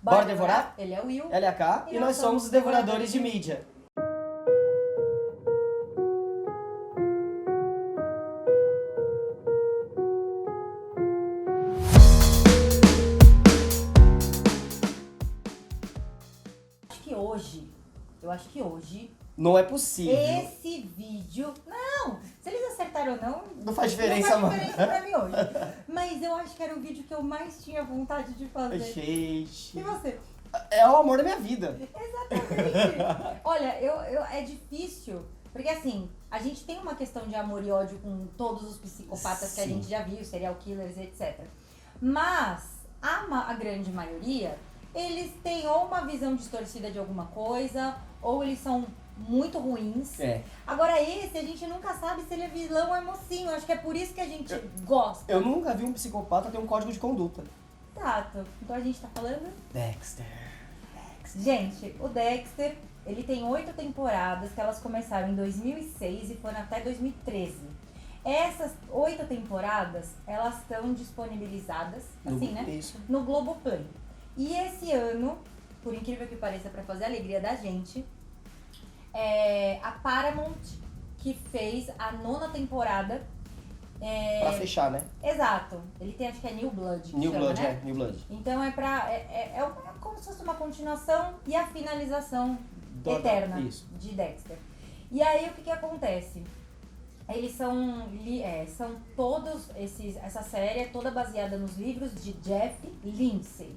Bora devorar? Ele é o Will. Ela é a K e nós somos os Devoradores de Mídia. Eu acho que hoje Não é possível. esse vídeo... Não, se eles acertaram ou não... Não faz diferença, não faz diferença pra mim hoje. Mas eu acho que era o vídeo que eu mais tinha vontade de fazer. Gente. E você? É o amor da minha vida. Exatamente. Olha, é difícil, porque assim, a gente tem uma questão de amor e ódio com todos os psicopatas que a gente já viu, serial killers, etc. Mas a grande maioria, eles têm ou uma visão distorcida de alguma coisa, ou eles são muito ruins. É. Agora esse, a gente nunca sabe se ele é vilão ou é mocinho. Acho que é por isso que a gente gosta. Eu nunca vi um psicopata ter um código de conduta. Exato. Então a gente tá falando... Dexter. Gente, o Dexter, ele tem 8 temporadas, que elas começaram em 2006 e foram até 2013. Essas 8 temporadas, elas estão disponibilizadas, assim, né? Isso. No Globoplay. E esse ano, por incrível que pareça, pra fazer a alegria da gente, a Paramount que fez a 9ª temporada. Pra fechar, né? Exato. Ele tem, acho que é New Blood. Que New chama, Blood, né? New Blood. Então como se fosse uma continuação e a finalização eterna de Dexter. E aí o que acontece? Eles são todos essa série é toda baseada nos livros de Jeff Lindsay.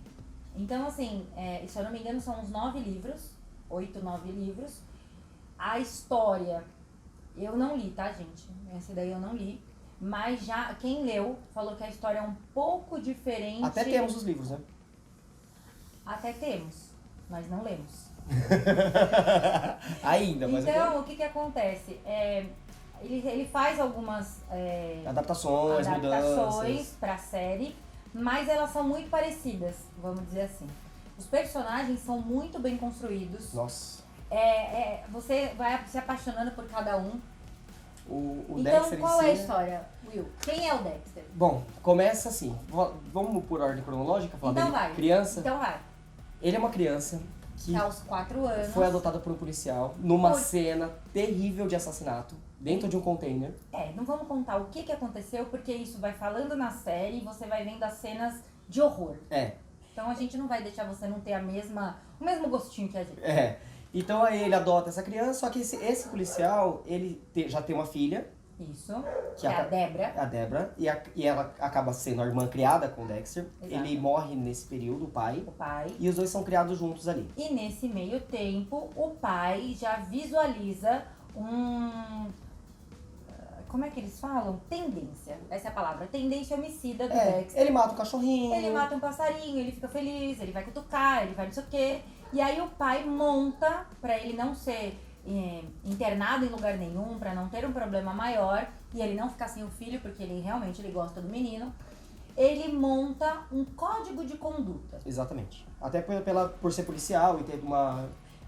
Então assim, se eu não me engano são uns 9 livros, 8, 9 livros. A história, eu não li, tá gente? Essa daí eu não li. Mas já quem leu falou que a história é um pouco diferente. Até temos os livros, né? Até temos, mas não lemos. Ainda, mas então, o que acontece? Ele faz algumas adaptações, mudanças pra série, mas elas são muito parecidas, vamos dizer assim. Os personagens são muito bem construídos. Nossa. Você vai se apaixonando por cada um. O então, Dexter qual é a história, Will? Quem é o Dexter? Bom, começa assim. Vamos por ordem cronológica? Falar Então dele. vai. Criança. Então vai. Ele é uma criança que aos 4 anos foi adotada por um policial numa cena terrível de assassinato dentro de um container. Não vamos contar o que aconteceu, porque isso vai falando na série e você vai vendo as cenas de horror. Então a gente não vai deixar você não ter o mesmo gostinho que a gente. Então aí ele adota essa criança, só que esse policial, ele já tem uma filha. Isso, que é a Debra. A Debra, e ela acaba sendo a irmã criada com o Dexter. Exato. Ele morre nesse período, o pai. E os dois são criados juntos ali. E nesse meio tempo, o pai já visualiza como é que eles falam? Tendência. Essa é a palavra. Tendência homicida do Dexter. Ele mata um cachorrinho. Ele mata um passarinho, ele fica feliz, ele vai cutucar, ele vai não sei o quê. E aí o pai monta, pra ele não ser internado em lugar nenhum, pra não ter um problema maior, e ele não ficar sem o filho, porque ele realmente gosta do menino, ele monta um código de conduta. Exatamente. Até por ser policial e ter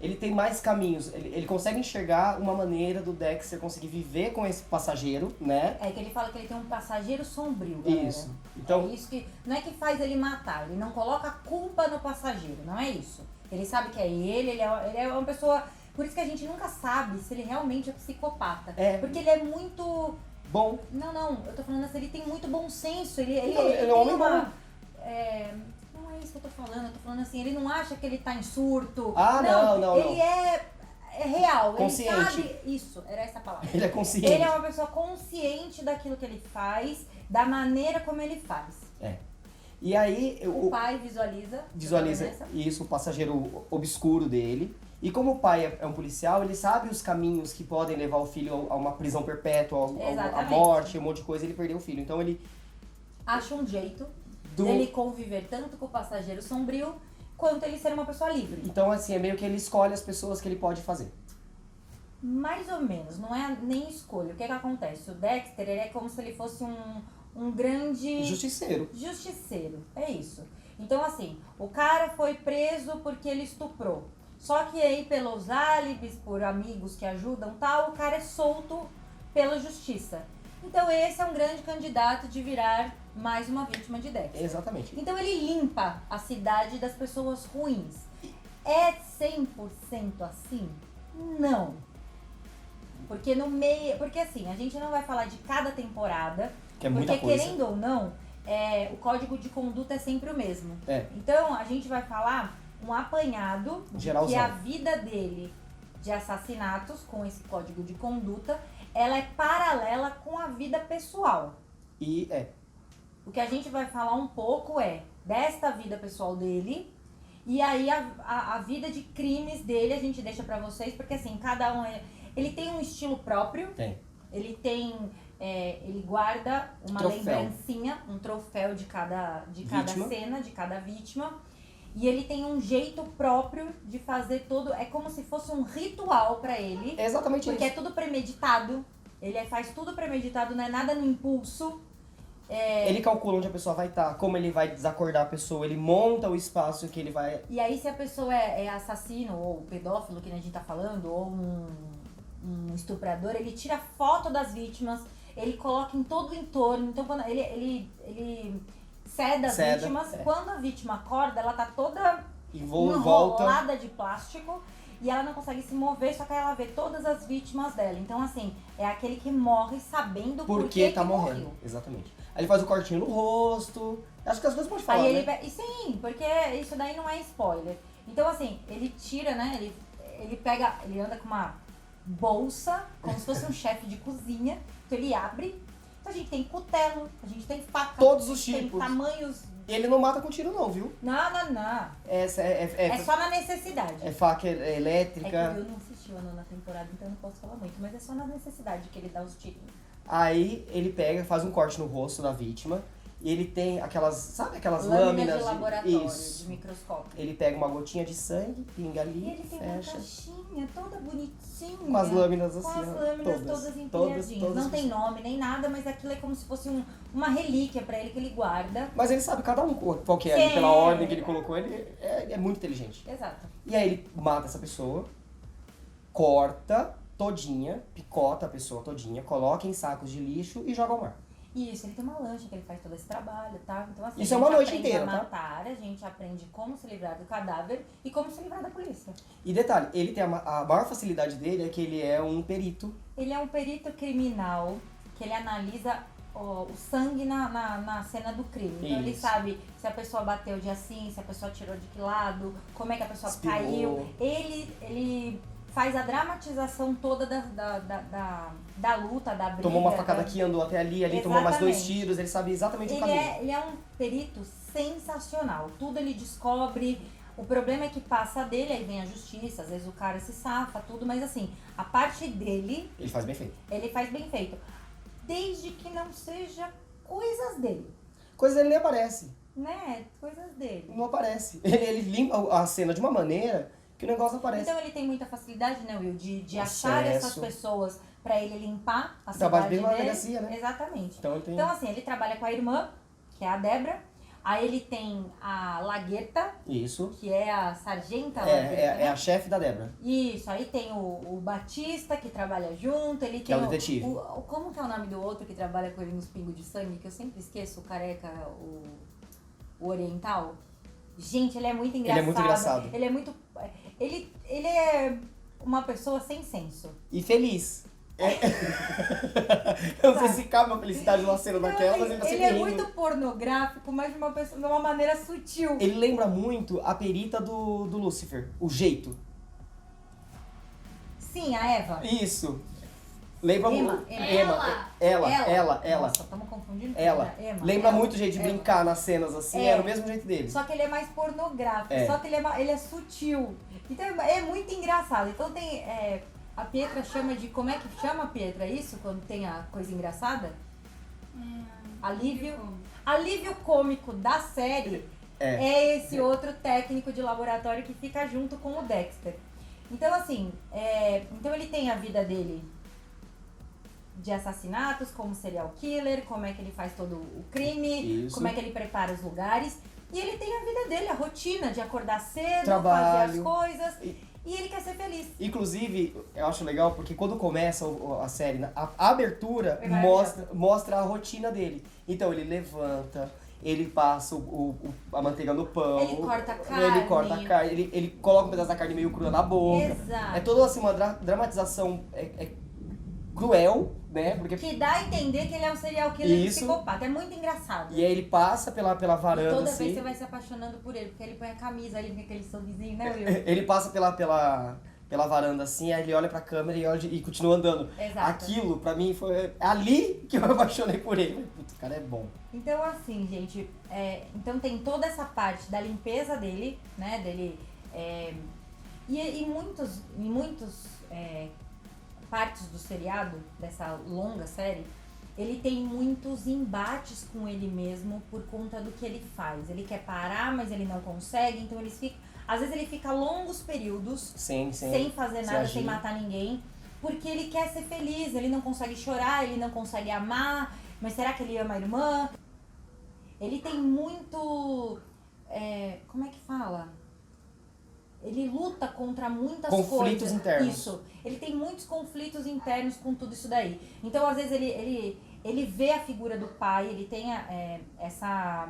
ele tem mais caminhos, ele consegue enxergar uma maneira do Dexter conseguir viver com esse passageiro, né? Que ele fala que ele tem um passageiro sombrio, galera. Isso. Então, isso que não é que faz ele matar, ele não coloca a culpa no passageiro, não é isso. Ele sabe que é ele é uma pessoa... Por isso que a gente nunca sabe se ele realmente é psicopata. Porque ele é muito... bom. Não, eu tô falando assim, ele tem muito bom senso, ele é um homem bom. Não é isso que eu tô falando assim, ele não acha que ele tá em surto. Não. Ele é real, consciente. Ele sabe isso, era essa a palavra. Ele é consciente. Ele é uma pessoa consciente daquilo que ele faz, da maneira como ele faz. E aí... O pai visualiza isso, o passageiro obscuro dele. E como o pai é um policial, ele sabe os caminhos que podem levar o filho a uma prisão perpétua, a morte, um monte de coisa, ele perdeu o filho. Então ele... acha um jeito dele conviver tanto com o passageiro sombrio, quanto ele ser uma pessoa livre. Então assim, é meio que ele escolhe as pessoas que ele pode fazer. Mais ou menos, não é nem escolha. O que acontece? O Dexter, ele é como se ele fosse um grande... Justiceiro. É isso. Então assim, o cara foi preso porque ele estuprou. Só que aí, pelos álibis, por amigos que ajudam tal, o cara é solto pela justiça. Então esse é um grande candidato de virar mais uma vítima de Dexter. Exatamente. Então ele limpa a cidade das pessoas ruins. É 100% assim? Não. Porque no meio... Porque assim, a gente não vai falar de cada temporada. Que é muita porque coisa. querendo ou não, o código de conduta é sempre o mesmo. É. Então a gente vai falar um apanhado de que a vida dele de assassinatos com esse código de conduta, ela é paralela com a vida pessoal. O que a gente vai falar um pouco desta vida pessoal dele, e aí a vida de crimes dele a gente deixa pra vocês, porque assim, cada um ele tem um estilo próprio. Tem. Ele tem... ele guarda uma lembrancinha, um troféu de cada cena, de cada vítima. E ele tem um jeito próprio de fazer tudo. É como se fosse um ritual pra ele. É exatamente porque isso. Porque é tudo premeditado. Ele faz tudo premeditado, não é nada no impulso. Ele calcula onde a pessoa vai estar, como ele vai desacordar a pessoa, ele monta o espaço que ele vai... E aí se a pessoa é assassino, ou pedófilo, que a gente tá falando, ou um estuprador, ele tira foto das vítimas, ele coloca em todo o entorno. Então quando ele ceda as vítimas, quando a vítima acorda, ela tá toda enrolada de plástico e ela não consegue se mover, só que ela vê todas as vítimas dela. Então assim, é aquele que morre sabendo por que tá morrendo. Morreu. Exatamente. Aí ele faz o cortinho no rosto. Acho que as duas pode falar, aí né? Sim, porque isso daí não é spoiler. Então assim, ele tira, né, ele anda com uma bolsa, como se fosse um chefe de cozinha, então ele abre. Então a gente tem cutelo, a gente tem faca. Todos os tipos. Tem tamanhos. Ele não mata com tiro não, viu? Não. É só na necessidade. É faca elétrica. É que eu não assisti a 9ª temporada, então eu não posso falar muito, mas é só na necessidade que ele dá os tirinhos. Aí ele pega, faz um corte no rosto da vítima. E ele tem aquelas, sabe aquelas lâminas de laboratório, de microscópio. Ele pega uma gotinha de sangue, pinga ali, e ele tem fecha. Uma caixinha toda bonitinha. Com as lâminas assim, com as lâminas todas empilhadinhas. Não tem nome nem nada, mas aquilo é como se fosse uma relíquia pra ele que ele guarda. Mas ele sabe cada um qual que é ali, pela ordem que ele colocou, ele é muito inteligente. Exato. E aí ele mata essa pessoa, corta todinha, picota a pessoa todinha, coloca em sacos de lixo e joga ao mar. Isso, ele tem uma lancha que ele faz todo esse trabalho, tá? Então assim, isso é uma noite inteira, a matar, a gente aprende como se livrar do cadáver e como se livrar da polícia. E detalhe, ele tem a maior facilidade dele é que ele é um perito. Ele é um perito criminal, que ele analisa o sangue na cena do crime. Então ele sabe se a pessoa bateu de assim, se a pessoa tirou de que lado, como é que a pessoa caiu. Ele faz a dramatização toda da luta, da briga. Tomou uma facada aqui, andou até ali tomou mais 2 tiros, ele sabe exatamente o caminho. Ele é um perito sensacional, tudo ele descobre. O problema é que passa dele, aí vem a justiça, às vezes o cara se safa, tudo, mas assim, a parte dele... Ele faz bem feito. Ele faz bem feito. Desde que não seja coisas dele. Coisas dele nem aparece. Né? Coisas dele. Não aparece. Ele limpa a cena de uma maneira... que o negócio aparece. Então ele tem muita facilidade, né, Will, de achar essas pessoas pra ele limpar a cidade trabalha bem dele. na delegacia, né? Exatamente. Então assim, ele trabalha com a irmã, que é a Débora. Aí ele tem a Lagueta. Isso. Que é a sargenta Lagueta. É a chefe da Débora. Isso. Aí tem o Batista, que trabalha junto. Ele tem é o detetive. Como que é o nome do outro que trabalha com ele nos pingos de sangue? Que eu sempre esqueço, o careca, o oriental. Gente, ele é muito engraçado. Ele é muito engraçado. Ele é muito... Ele é uma pessoa sem senso. E feliz. Eu não sei se cabe uma felicidade numa cena daquela, mas ele tá sempre rindo. Ele é muito pornográfico, mas de uma maneira sutil. Ele lembra muito a perita do Lúcifer, o jeito. Sim, a Eva. Isso. Lembra muito. Ela. Nossa, estamos confundindo. Ela. Lembra muito o jeito de brincar nas cenas assim, era o mesmo jeito dele. Só que ele é mais pornográfico, só que ele é sutil. Então é muito engraçado. Então tem... a Pietra chama de... Como é que chama a Pietra isso? Quando tem a coisa engraçada? Alívio cômico da série é esse outro técnico de laboratório que fica junto com o Dexter. Então assim, então ele tem a vida dele de assassinatos, como serial killer, como é que ele faz todo o crime, como é que ele prepara os lugares. E ele tem a vida dele, a rotina de acordar cedo, fazer as coisas. E ele quer ser feliz. Inclusive, eu acho legal porque quando começa a série, a abertura mostra a rotina dele. Então ele levanta, ele passa a manteiga no pão. Ele corta a carne. Ele coloca um pedaço da carne meio crua na boca. Exato. É toda assim, uma dramatização cruel, né? Porque... Que dá a entender que ele é um serial killer psicopata. É muito engraçado. E aí ele passa pela varanda, e toda assim... vez você vai se apaixonando por ele, porque ele põe a camisa ali, com aquele sorrisinho, né, Will? Ele passa pela varanda, assim, aí ele olha pra câmera e continua andando. Exato. Aquilo, pra mim, foi ali que eu me apaixonei por ele. Putz, o cara é bom. Então, assim, gente, então tem toda essa parte da limpeza dele, né, e muitos partes do seriado, dessa longa série, ele tem muitos embates com ele mesmo por conta do que ele faz. Ele quer parar, mas ele não consegue, então às vezes ele fica longos períodos sem fazer nada, sem matar ninguém, porque ele quer ser feliz, ele não consegue chorar, ele não consegue amar, mas será que ele ama a irmã? Ele tem muito... como é que fala? Ele luta contra muitas conflitos internos. Isso. Ele tem muitos conflitos internos com tudo isso daí. Então, às vezes, ele vê a figura do pai, ele tem essa...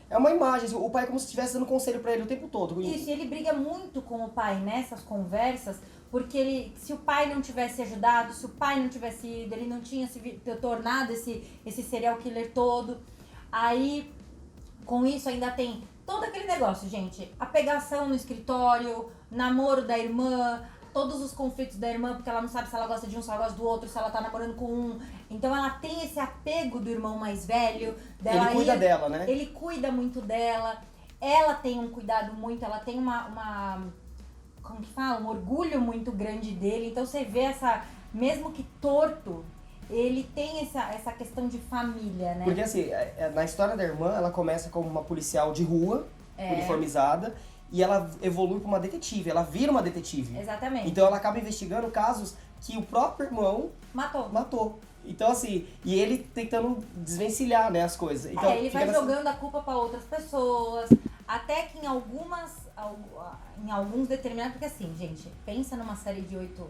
É uma imagem, o pai é como se estivesse dando conselho pra ele o tempo todo. Isso, e ele briga muito com o pai nessas conversas, porque se o pai não tivesse ajudado, se o pai não tivesse ido, ele não tinha se tornado esse serial killer todo. Aí, com isso, ainda tem todo aquele negócio, gente. A pegação no escritório, namoro da irmã, todos os conflitos da irmã, porque ela não sabe se ela gosta de um, se ela gosta do outro, se ela tá namorando com um. Então ela tem esse apego do irmão mais velho. Ele cuida dela, né? Ele cuida muito dela. Ela tem um cuidado muito, ela tem como que fala? Um orgulho muito grande dele. Então você vê mesmo que torto, ele tem essa questão de família, né? Porque assim, na história da irmã, ela começa como uma policial de rua, uniformizada, e ela evolui para uma detetive, ela vira uma detetive. Exatamente. Então ela acaba investigando casos que o próprio irmão matou. Então assim, e ele tentando desvencilhar, né, as coisas. Então, ele vai jogando a culpa para outras pessoas, até que em alguns determinados... Porque assim, gente, pensa numa série de 8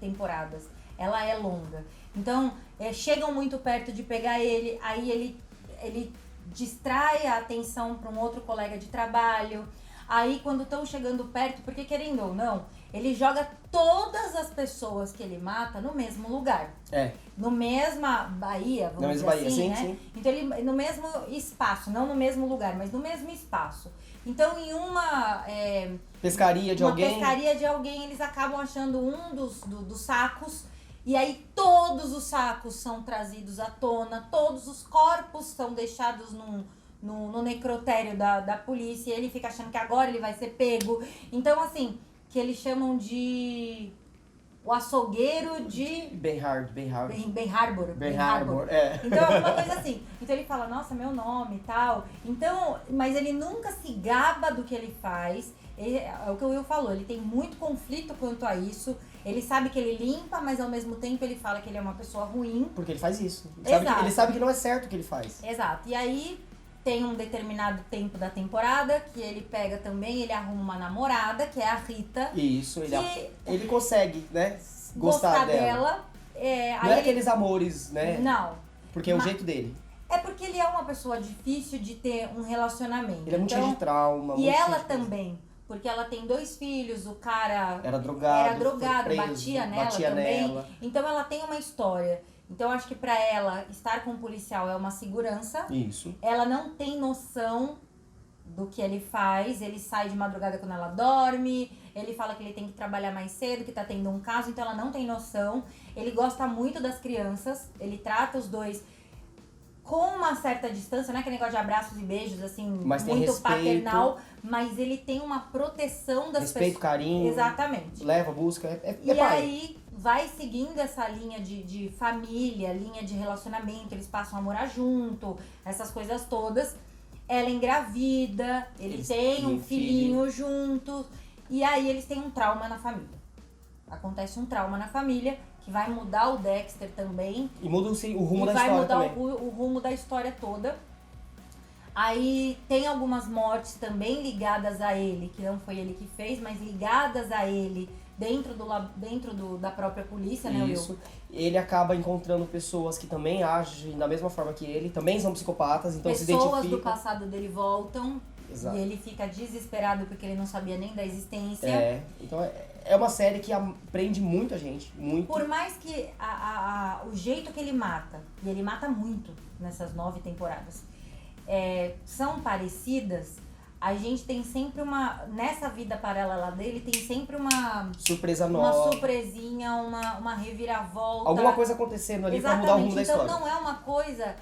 temporadas, ela é longa. Então, chegam muito perto de pegar ele, aí ele distrai a atenção para um outro colega de trabalho. Aí, quando estão chegando perto, porque querendo ou não, ele joga todas as pessoas que ele mata no mesmo lugar. No mesma Bahia, vamos dizer assim, né? Sim. Então, ele no mesmo espaço, não no mesmo lugar, mas no mesmo espaço. Então, em uma... pescaria de alguém, eles acabam achando um dos sacos. E aí todos os sacos são trazidos à tona, todos os corpos são deixados no necrotério da polícia, e ele fica achando que agora ele vai ser pego. Então, assim, que eles chamam de o açougueiro de... Ben Harbor. Então, alguma coisa assim. Então ele fala, nossa, meu nome e tal. Então, mas ele nunca se gaba do que ele faz. É o que o Will falou, ele tem muito conflito quanto a isso. Ele sabe que ele limpa, mas ao mesmo tempo ele fala que ele é uma pessoa ruim. Porque ele faz isso. Exato. Ele sabe que não é certo o que ele faz. Exato. E aí tem um determinado tempo da temporada que ele pega também, ele arruma uma namorada, que é a Rita. Isso, ele consegue, né, gostar dela. Não é aqueles amores, né? Não. Porque é o jeito dele. É porque ele é uma pessoa difícil de ter um relacionamento. Ele é muito cheio de trauma. E ela também. Porque ela tem 2 filhos, o cara era drogado, preso, batia nela também. Então ela tem uma história. Então acho que pra ela, estar com um policial é uma segurança. Isso. Ela não tem noção do que ele faz. Ele sai de madrugada quando ela dorme. Ele fala que ele tem que trabalhar mais cedo, que tá tendo um caso. Então ela não tem noção. Ele gosta muito das crianças. Ele trata os dois com uma certa distância, não é aquele negócio de abraços e beijos, assim, mas muito paternal, mas ele tem uma proteção das pessoas. Respeito, carinho. Exatamente. Leva, busca, e pai. Aí vai seguindo essa linha de família, linha de relacionamento, eles passam a morar junto, essas coisas todas. Ela engravida, eles têm um filhinho juntos, e aí eles têm um trauma na família. Acontece um trauma na família, que vai mudar o Dexter também. E muda o rumo da história também. E vai mudar o rumo da história toda. Aí tem algumas mortes também ligadas a ele, que não foi ele que fez, mas ligadas a ele dentro da própria polícia, né, Isso. Ele acaba encontrando pessoas que também agem da mesma forma que ele, também são psicopatas, então se identificam. Pessoas do passado dele voltam. Exato. E ele fica desesperado porque ele não sabia nem da existência. Então é uma série que prende muita gente, muito. Por mais que o jeito que ele mata, e ele mata muito nessas 9 temporadas, são parecidas, a gente tem sempre nessa vida paralela dele, tem sempre uma surpresa nova. Uma surpresinha, uma reviravolta. Alguma coisa acontecendo ali pra mudar o rumo da história. Então não é uma coisa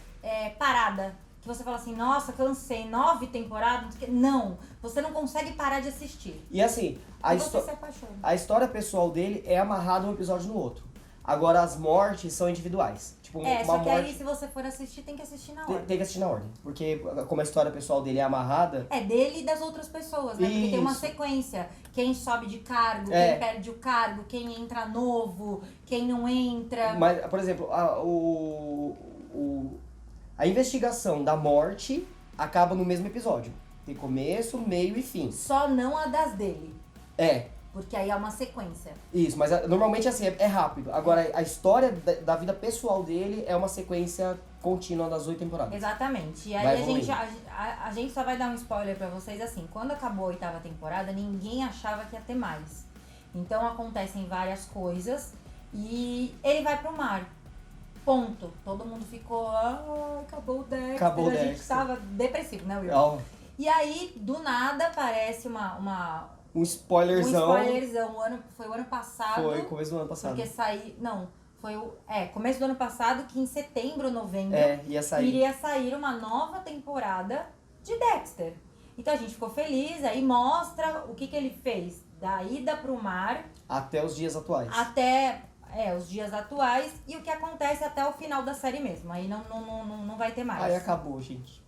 parada. Que você fala assim, nossa, cansei, 9 temporadas. Não, você não consegue parar de assistir. E assim, você se apaixona. A história pessoal dele é amarrada um episódio no outro. Agora as mortes são individuais. Tipo, só que aí se você for assistir, tem que assistir na ordem. Tem que assistir na ordem. Porque como a história pessoal dele é amarrada... É dele e das outras pessoas, né? Porque tem uma sequência. Quem sobe de cargo, quem perde o cargo, quem entra novo, quem não entra. Mas, por exemplo, a investigação da morte acaba no mesmo episódio. Tem começo, meio e fim. Só não a das dele. Porque aí é uma sequência. Isso, mas normalmente assim, é rápido. Agora, a história da vida pessoal dele é uma sequência contínua das 8 temporadas. Exatamente. E aí a gente só vai dar um spoiler pra vocês assim. Quando acabou a 8ª temporada, ninguém achava que ia ter mais. Então acontecem várias coisas e ele vai pro mar. Ponto. Todo mundo ficou, acabou o Dexter. Acabou o Dexter. A gente tava depressivo, né, Will? E aí, do nada, aparece um spoilerzão. Foi o ano passado. Foi, começo do ano passado. Porque começo do ano passado, que em setembro, novembro, iria sair uma nova temporada de Dexter. Então a gente ficou feliz, aí mostra o que ele fez. Da ida pro mar. Até os dias atuais. Os dias atuais e o que acontece até o final da série mesmo. Aí não vai ter mais. Aí acabou, gente.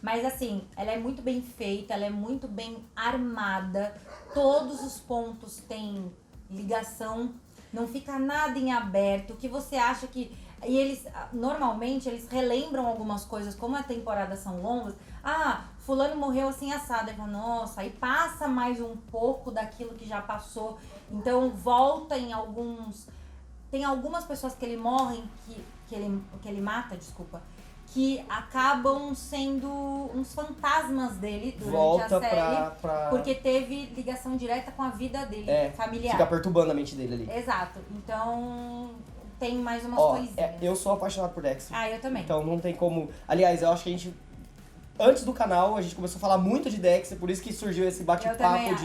Mas assim, ela é muito bem feita, ela é muito bem armada. Todos os pontos têm ligação, não fica nada em aberto. O que você acha que... E normalmente, eles relembram algumas coisas, como as temporadas são longas. Fulano morreu assim assado. Aí fala, nossa, aí passa mais um pouco daquilo que já passou. Então volta em alguns... Tem algumas pessoas que ele morre, que ele mata, que acabam sendo uns fantasmas dele durante a série. Porque teve ligação direta com a vida dele, familiar. Fica perturbando a mente dele ali. Exato. Então, tem mais umas coisinhas. Eu sou apaixonado por Dexter. Eu também. Então não tem como... Aliás, eu acho que a gente... Antes do canal, a gente começou a falar muito de Dexter, por isso que surgiu esse bate-papo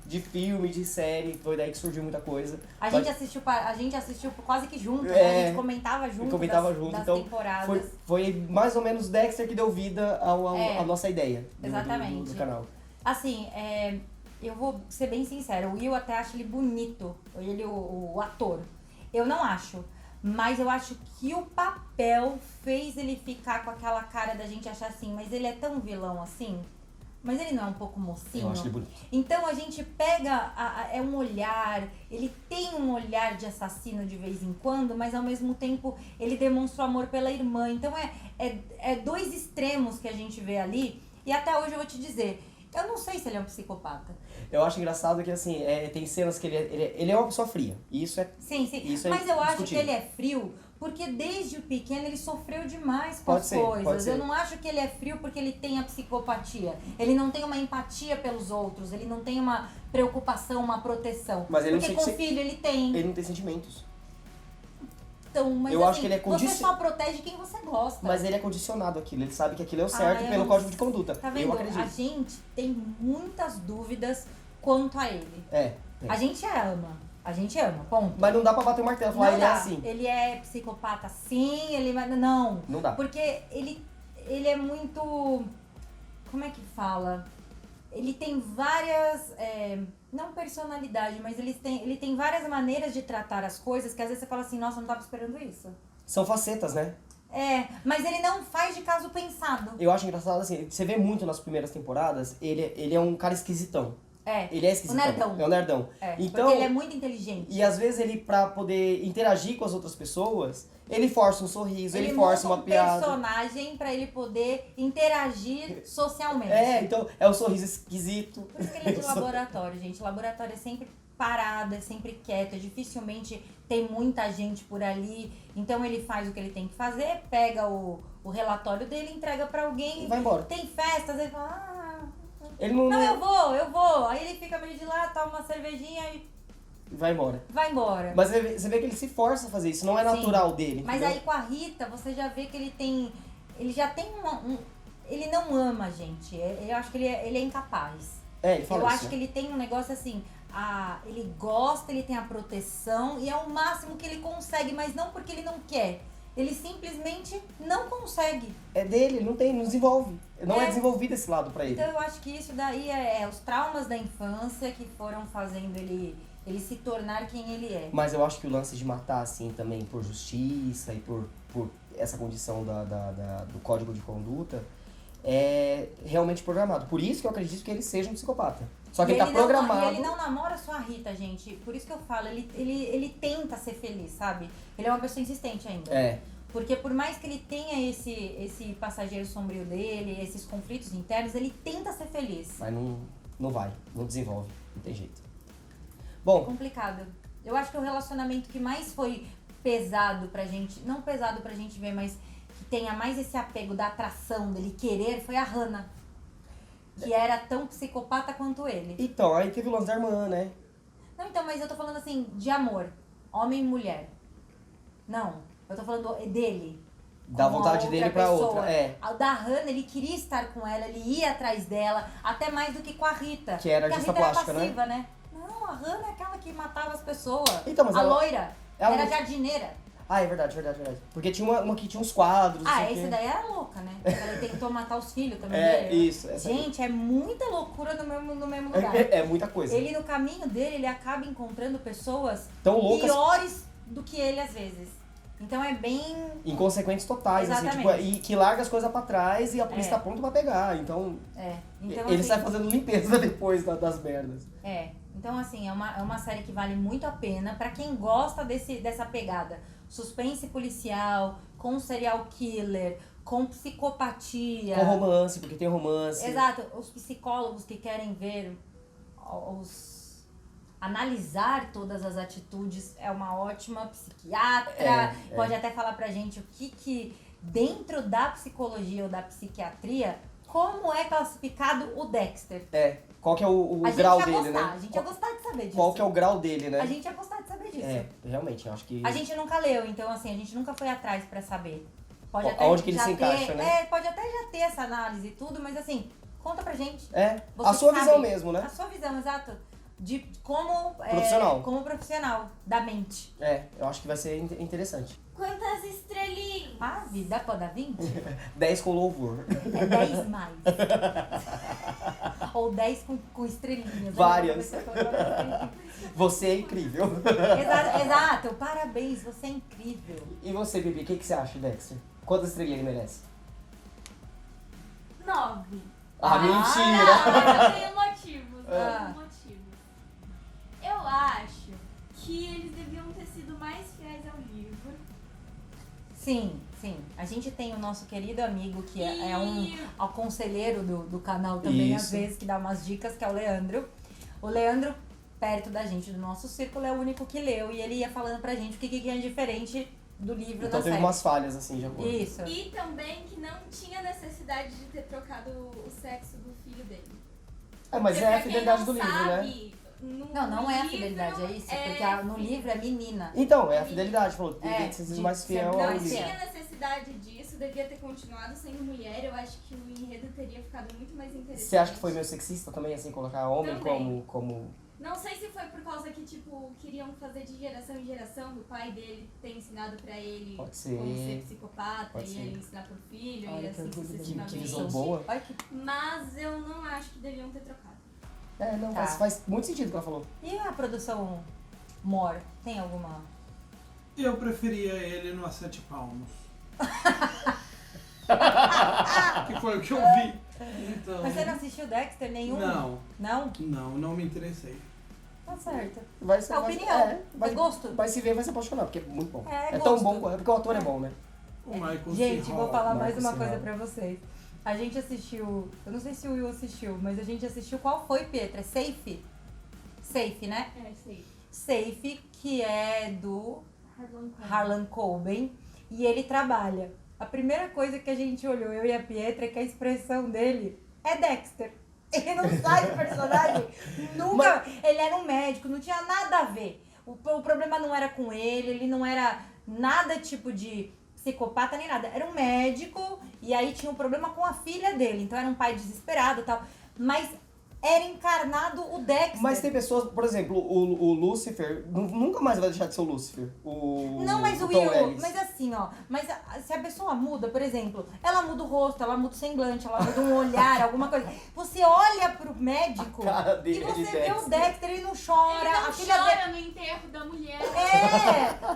de filme, de série, foi daí que surgiu muita coisa. A gente assistiu quase que junto, né? A gente comentava junto das temporadas. Foi mais ou menos Dexter que deu vida à nossa ideia do canal. Assim, eu vou ser bem sincera, o Will até acha ele bonito, o ator. Eu não acho. Mas eu acho que o papel fez ele ficar com aquela cara da gente achar assim, mas ele é tão vilão assim? Mas ele não é um pouco mocinho? Eu acho ele bonito. Então a gente pega, um olhar, ele tem um olhar de assassino de vez em quando, mas ao mesmo tempo ele demonstra o amor pela irmã. Então é 2 extremos que a gente vê ali, e até hoje eu vou te dizer, eu não sei se ele é um psicopata. Eu acho engraçado que, assim, tem cenas que ele é uma pessoa fria. E isso é... Sim. Isso mas eu acho que ele é frio porque desde o pequeno ele sofreu demais com as coisas. Pode ser. Eu não acho que ele é frio porque ele tem a psicopatia. Ele não tem uma empatia pelos outros. Ele não tem uma preocupação, uma proteção. Mas ele porque com o filho ele tem. Ele não tem sentimentos. Então, mas eu acho que ele você só protege quem você gosta. Mas ele é condicionado àquilo, ele sabe que aquilo é o certo pelo código de conduta. Tá vendo? Eu acredito. A gente tem muitas dúvidas quanto a ele. A gente ama, ponto. Mas não dá pra bater o martelo e falar, ele é assim. Ele é psicopata sim, não dá. Porque ele é muito... Como é que fala? Ele tem várias... não personalidade, mas ele tem várias maneiras de tratar as coisas que às vezes você fala assim, nossa, eu não tava esperando isso. São facetas, né? Mas ele não faz de caso pensado. Eu acho engraçado, assim, você vê muito nas primeiras temporadas, ele é um cara esquisitão. Ele é esquisito. O nerdão. É o nerdão. Então, porque ele é muito inteligente. E às vezes ele, pra poder interagir com as outras pessoas, ele força um sorriso, ele força uma piada. Ele monta um personagem pra ele poder interagir socialmente. Então é um sorriso esquisito. Por isso que ele é de laboratório, gente. O laboratório é sempre parado, é sempre quieto, dificilmente tem muita gente por ali. Então ele faz o que ele tem que fazer, pega o relatório dele, entrega pra alguém. E vai embora. Tem festas, ele fala, ele não, eu vou. Aí ele fica meio de lá, toma uma cervejinha e vai embora. Mas você vê que ele se força a fazer isso, não é natural dele. Mas entendeu? aí com a Rita, você já vê que ele já tem ele não ama a gente. Eu acho que ele é incapaz. Ele fala eu isso, acho que ele tem um negócio assim, ele gosta, ele tem a proteção e é o máximo que ele consegue, mas não porque ele não quer. Ele simplesmente não consegue. É dele, não desenvolve. Não é desenvolvido esse lado pra ele. Então eu acho que isso daí é os traumas da infância que foram fazendo ele se tornar quem ele é. Mas eu acho que o lance de matar, assim, também por justiça e por essa condição do código de conduta é realmente programado. Por isso que eu acredito que ele seja um psicopata. Só que ele tá programado. E ele não namora só a Rita, gente. Por isso que eu falo, ele tenta ser feliz, sabe? Ele é uma pessoa insistente ainda. Porque por mais que ele tenha esse passageiro sombrio dele, esses conflitos internos, ele tenta ser feliz. Mas não vai, não desenvolve, não tem jeito. Bom, é complicado. Eu acho que o relacionamento que mais foi pesado pra gente, não pesado pra gente ver, mas que tenha mais esse apego da atração, dele querer, foi a Hannah. Que era tão psicopata quanto ele. Então, aí teve o lance da irmã, né? Não, então, mas eu tô falando assim, de amor. Homem e mulher. Não, eu tô falando dele. Da vontade dele pra outra, O da Hannah, ele queria estar com ela, ele ia atrás dela, até mais do que com a Rita. Que era artista plástica, era passiva, né? Não, a Hannah é aquela que matava as pessoas. Então, mas loira, era jardineira. É verdade. Porque tinha uma que tinha uns quadros. Esse daí era louca, né? Ela tentou matar os filhos também. Isso. Gente, é muita loucura no mesmo lugar. É muita coisa. Ele, no caminho dele, ele acaba encontrando pessoas tão loucas, piores do que ele, às vezes. Então é bem... inconsequentes totais, assim, tipo, e que larga as coisas pra trás e a polícia tá pronta pra pegar. Então, então ele assim, sai fazendo limpeza depois das merdas. Então assim, é uma série que vale muito a pena pra quem gosta dessa pegada. Suspense policial, com serial killer, com psicopatia. Com romance, porque tem romance. Exato. Os psicólogos que querem ver, analisar todas as atitudes, é uma ótima psiquiatra. Pode até falar pra gente o que dentro da psicologia ou da psiquiatria, como é classificado o Dexter. Qual que é o grau dele, né? A gente ia gostar de saber disso. Qual que é o grau dele, né? A gente ia gostar de saber disso. Realmente, eu acho que... A gente nunca leu, então assim, a gente nunca foi atrás pra saber. Pode até aonde que ele se encaixa, né? Pode até já ter essa análise e tudo, mas assim, conta pra gente. A sua visão mesmo, né? A sua visão, exato. De como... Profissional. Como profissional da mente. Eu acho que vai ser interessante. Quantas estrelinhas? Dá pra dar 20? 10 com louvor. 10 mais. Ou 10 com estrelinhas. Várias. Você é incrível. Exato. Parabéns, você é incrível. E você, Bibi, o que você acha, Dexter? Quantas estrelinhas ele merece? 9. Mentira! Mas eu tenho motivos. Eu acho que eles deviam ter sido mais fiéis ao livro. Sim. A gente tem o nosso querido amigo, que é um conselheiro do canal também, às vezes, que dá umas dicas, que é o Leandro. O Leandro, perto da gente, do nosso círculo, é o único que leu. E ele ia falando pra gente o que é diferente do livro então da série. Teve umas falhas, assim, de acordo. Isso. E também que não tinha necessidade de ter trocado o sexo do filho dele. Mas é a fidelidade do livro, né? Não é a fidelidade, é isso. Porque no livro é menina. Então, é a fidelidade. Falou, tem que ser mais fiel ao Não livro. tinha necessidade disso, devia ter continuado sendo mulher. Eu acho que o enredo teria ficado muito mais interessante. Você acha que foi meio sexista também, assim, colocar homem como... Não sei se foi por causa que, queriam fazer de geração em geração, o pai dele ter ensinado pra ele como ser psicopata, e ele ensinar pro filho, e assim sucessivamente. Que visão boa. Mas eu não acho que deviam ter trocado. Faz muito sentido o que ela falou. E a produção More, tem alguma? Eu preferia ele no A Sete Palmos. Que foi o que eu vi. Então... Mas você não assistiu Dexter nenhum? Não. Não? Não me interessei. Tá certo. Vai ser, A opinião. vai gosto. Vai se ver, vai se apaixonar, porque é muito bom. É tão bom, porque o ator é bom, né? O Michael Gente, C. vou Hall. falar mais Michael uma C. coisa Hall. pra vocês. A gente assistiu, eu não sei se o Will assistiu, mas a gente assistiu, qual foi, Pietra? Safe? Safe, né? É, isso aí. Safe, que é do Harlan Coben. Harlan Coben, e ele trabalha. A primeira coisa que a gente olhou, eu e a Pietra, é que a expressão dele é Dexter. Ele não sai do personagem, nunca. Ele era um médico, não tinha nada a ver. O problema não era com ele não era nada tipo de psicopata nem nada. Era um médico e aí tinha um problema com a filha dele. Então era um pai desesperado e tal. Mas era encarnado o Dexter. Mas tem pessoas, por exemplo, o Lucifer nunca mais vai deixar de ser o Lucifer. Não, mas o Tom Will, Ellis. mas assim, ó, se a pessoa muda, por exemplo, ela muda o rosto, ela muda o semblante, ela muda um olhar, alguma coisa. Você olha pro médico A cara dele e é você de vê o Dexter. Dexter, ele não chora, Ele não a filha chora no enterro da mulher.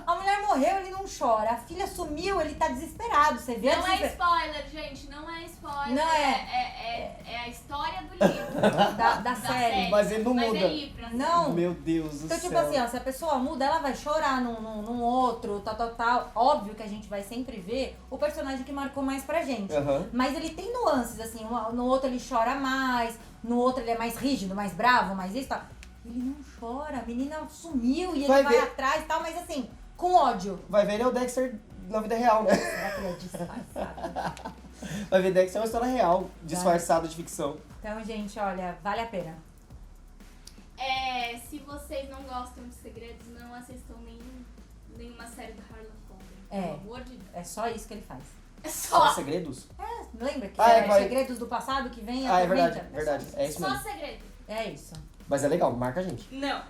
a mulher morreu, ele não chora, a filha sumiu, ele tá desesperado, você vê? Não é spoiler, gente, não é spoiler. Não É a história do livro. da série. Mas ele não muda. Mas é livro, assim. Não. Meu Deus do Então, céu. tipo assim, ó, se a pessoa muda, ela vai chorar num outro, tal. Óbvio que a gente vai sempre ver o personagem que marcou mais pra gente. Aham. Mas ele tem nuances, assim, no outro ele chora mais, no outro ele é mais rígido, mais bravo, mais isso, tal. Ele não chora, a menina sumiu e ele Vai vai ver. atrás e tal, mas assim, com ódio. Vai ver, ele é o Dexter na vida real, né? Será que ele é disfarçado? Vai ver, Dexter é uma história real, disfarçada de ficção. Então, gente, olha, vale a pena. Se vocês não gostam de segredos, não assistam nenhuma série do Harlan Coben. É. Pelo amor de Deus. É só isso que ele faz. É Só só segredos? Lembra que Ah, é vai. segredos do passado que vem e Ah, é atormenta? verdade, verdade. É isso só mesmo. segredo. É isso. Mas é legal, marca a gente. Não.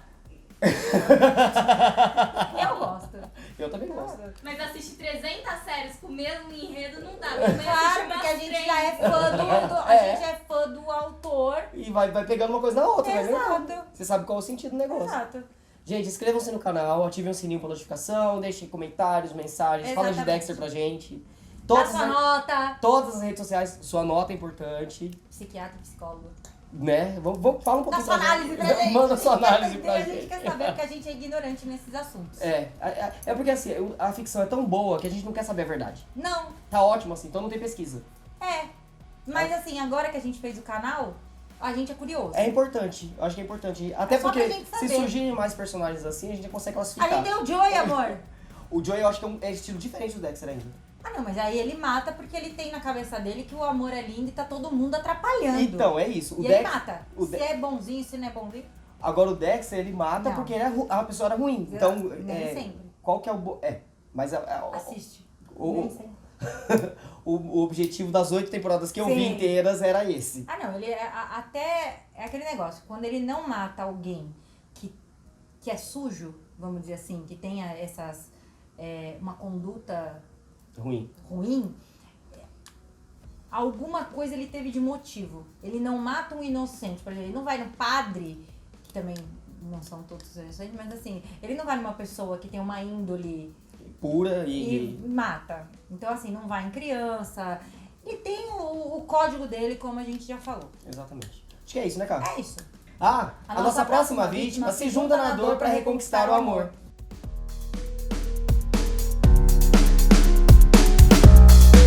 Eu gosto. Eu também gosto. Mas assistir 300 séries com o mesmo enredo não dá. Claro, porque a gente já é fã a gente é fã do autor. E vai pegando uma coisa na outra, né? Exato. Você sabe qual é o sentido do negócio. Exato. Gente, inscrevam-se no canal, ativem o sininho pra notificação, deixem comentários, mensagens, fala de Exatamente. Dexter pra gente. Dá sua nota. Todas as redes sociais, sua nota é importante, Psiquiatra, psicólogo. né? Fala um pouquinho Dá sua análise pra gente. Manda sua análise pra A gente gente. quer saber porque a gente é ignorante nesses assuntos. É porque assim, a ficção é tão boa que a gente não quer saber a verdade. Não, Tá ótimo assim, então não tem pesquisa. mas assim, agora que a gente fez o canal, a gente é curioso. É importante, eu acho que é importante. Até só porque pra gente se saber. surgirem mais personagens assim, a gente consegue A classificar. gente tem o Joey, amor. O Joey eu acho que é estilo diferente do Dexter ainda. Ah, não, mas aí ele mata porque ele tem na cabeça dele que o amor é lindo e tá todo mundo atrapalhando. Então, é isso. O E Dex- ele mata. o Se De- é bonzinho, se não é bonzinho. Agora o Dexter, ele mata Não. porque a pessoa era ruim. Então, Nem sempre. qual que é o... mas Assiste. o, Nem sempre. o objetivo das 8 temporadas que eu vi Sim. inteiras era esse. Ah, não, ele até é aquele negócio, quando ele não mata alguém que é sujo, vamos dizer assim, que tenha uma conduta Ruim. ruim, alguma coisa ele teve de motivo. Ele não mata um inocente, por exemplo, ele não vai no padre, que também não são todos inocentes, mas assim, ele não vai numa pessoa que tem uma índole Pura e mata. Então, assim, não vai em criança. Ele tem o código dele, como a gente já falou. Exatamente. Acho que é isso, né, cara? É isso. A nossa próxima vítima se junta na dor pra reconquistar o amor.